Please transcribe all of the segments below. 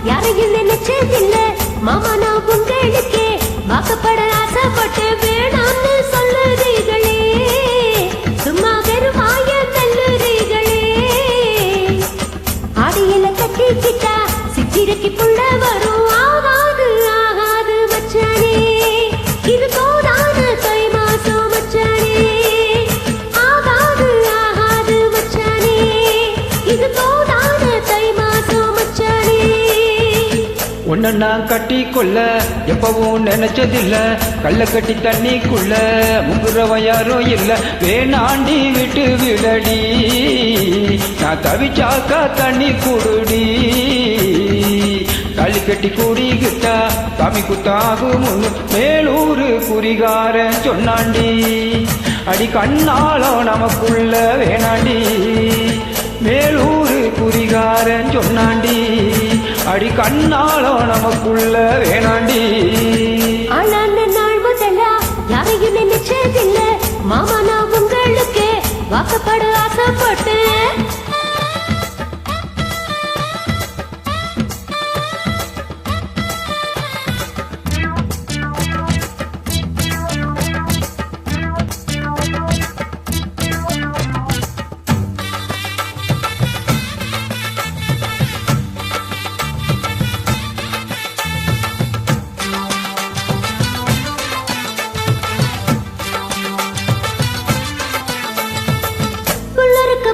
யாரையும் நினைச்சதில்ல மாமா நான் உங்களுக்கே வாக்கப்பட ஆசைப்பட்டு வேணான்னு சொல்லுறீங்களே சும்மா வெறுமாய தள்ளுறீங்களே ஆடியில கட்டிக்கிட்டா சித்திரைக்கு புள்ள வரும் ஆகாது ஆகாது மச்சானே இது போதான தை மாசம் மச்சானே ஆகாது ஆகாது மச்சானே இது போதான தை மாசம் மச்சானே உன்னை நான் கட்டி கொள்ள எப்பவும் நினைச்சதில்ல கள்ள கட்டி தண்ணிக்குள்ள முங்குறவன் யாரும் இல்ல வேணாண்டி விட்டு விடடி நான் தவிச்சாக்கா தண்ணி குடுடி களி கட்டி கூடிக்கிட்டா சாமி குத்தாகும் மேலூரு குறிகாரன் சொன்னாண்டி அடி கண்ணாலம் நமக்குள்ள வேணாண்டி மேலூரு குறிகாரன் சொன்னாண்டி அடி கண்ணாலம் நமக்குள்ள வேணாண்டி ஆளான நாள் முதலா யாரையும் நினைச்சதில்ல மாமா நான் உங்களுக்கு வாக்கப்பட ஆசைப்பட்டு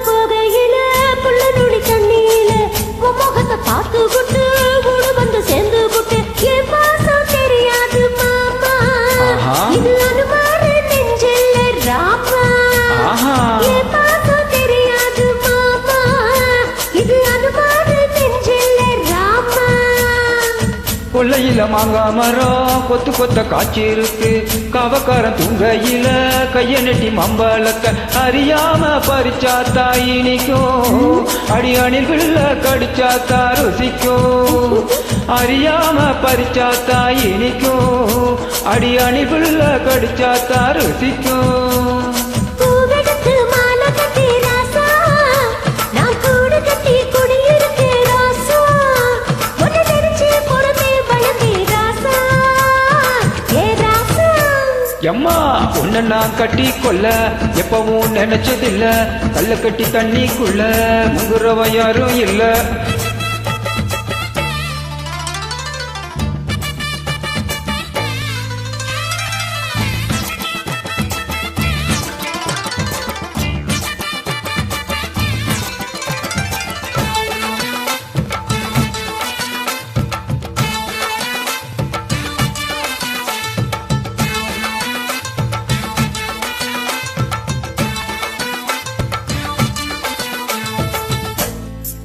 போகையில புள்ள நுடி தண்ணியில முகத்தை பார்த்து விட்டு ஊடு வந்து சேர்ந்து விட்டு என் பாசம் தெரியாது மாமா இது அனுமார நெஞ்சில்ல ராமா என் பாசம் தெரியாது மாமா இது அனுமார நெஞ்சில்ல ராமா கொல்லையில மாங்கா மரம் கொத்து கொத்த காய்ச்சி இருக்கு காவக்காரன் தூங்கையில கைய நெட்டி மம்பளக்க அறியாம பறிச்சா தாயினிக்கும் அடி அணில்குள்ள கடிச்சாத்தா ருசிக்கும் அறியாம பறிச்சா தாயினிக்கும் அடி அணில்குள்ள கடிச்சாத்தா ருசிக்கும் எம்மா உன்னை நான் கட்டி கொள்ள எப்பவும் நினைச்சதில்ல கல்ல கட்டி தண்ணிக்குள்ள முங்குறவன் யாரும் இல்ல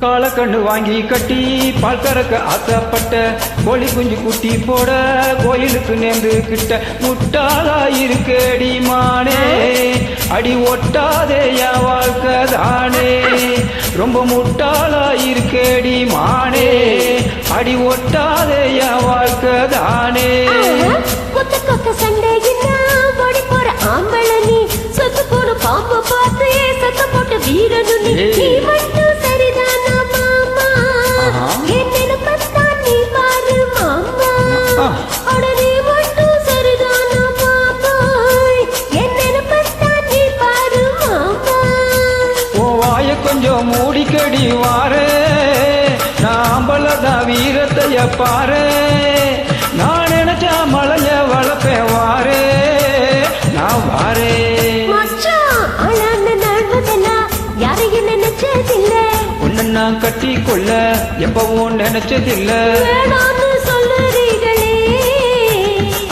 காலக்கண்ணு வாங்கி கட்டி பால் கறக்க ஆசைப்பட்ட கோழி குஞ்சு குட்டி போட கோயிலுக்கு நேர்ந்து கிட்ட முட்டாளா இருக்கடி மானே அடி ஒட்டாதே என் வாழ்க்கை தானே ரொம்ப முட்டாளா இருக்கடி மானே அடி ஒட்டாதே என் வாழ்க்கை தானே கொத்த கொத்த சண்டையின்னா ஓடி போற ஆம்பள நீ சொத்து போன பாம்பு பார்த்து சத்த போட்ட வீரனு நீ மட்டும் சரிதானா மாமா என்ன பத்தா நீ பாரு மாமா உடனே மட்டும் சரிதானா மாமா என்ன பத்தா நீ பாரு மாமா ஓ வாய கொஞ்சம் மூடிக்கடி வாரே நாம்பளதான் வீரத்தைய பாரு நான் நினைச்சா மலைய வளப்பேன் வாரே நான் வாரே உன்னை நான் கட்டி கொள்ள எப்பவும் நினைச்சதில்ல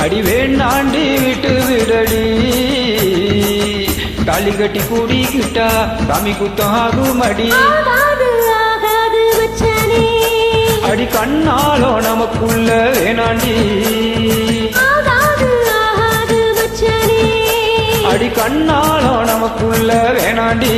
அடி வேண்டாண்டி விட்டு விடடி தாலி கட்டி கூடிக்கிட்டா சாமி குத்தம் ஆகும் அடி அடி கண்ணாலோ நமக்குள்ள வேணாண்டி அடி கண்ணாலோ நமக்குள்ள வேணாண்டி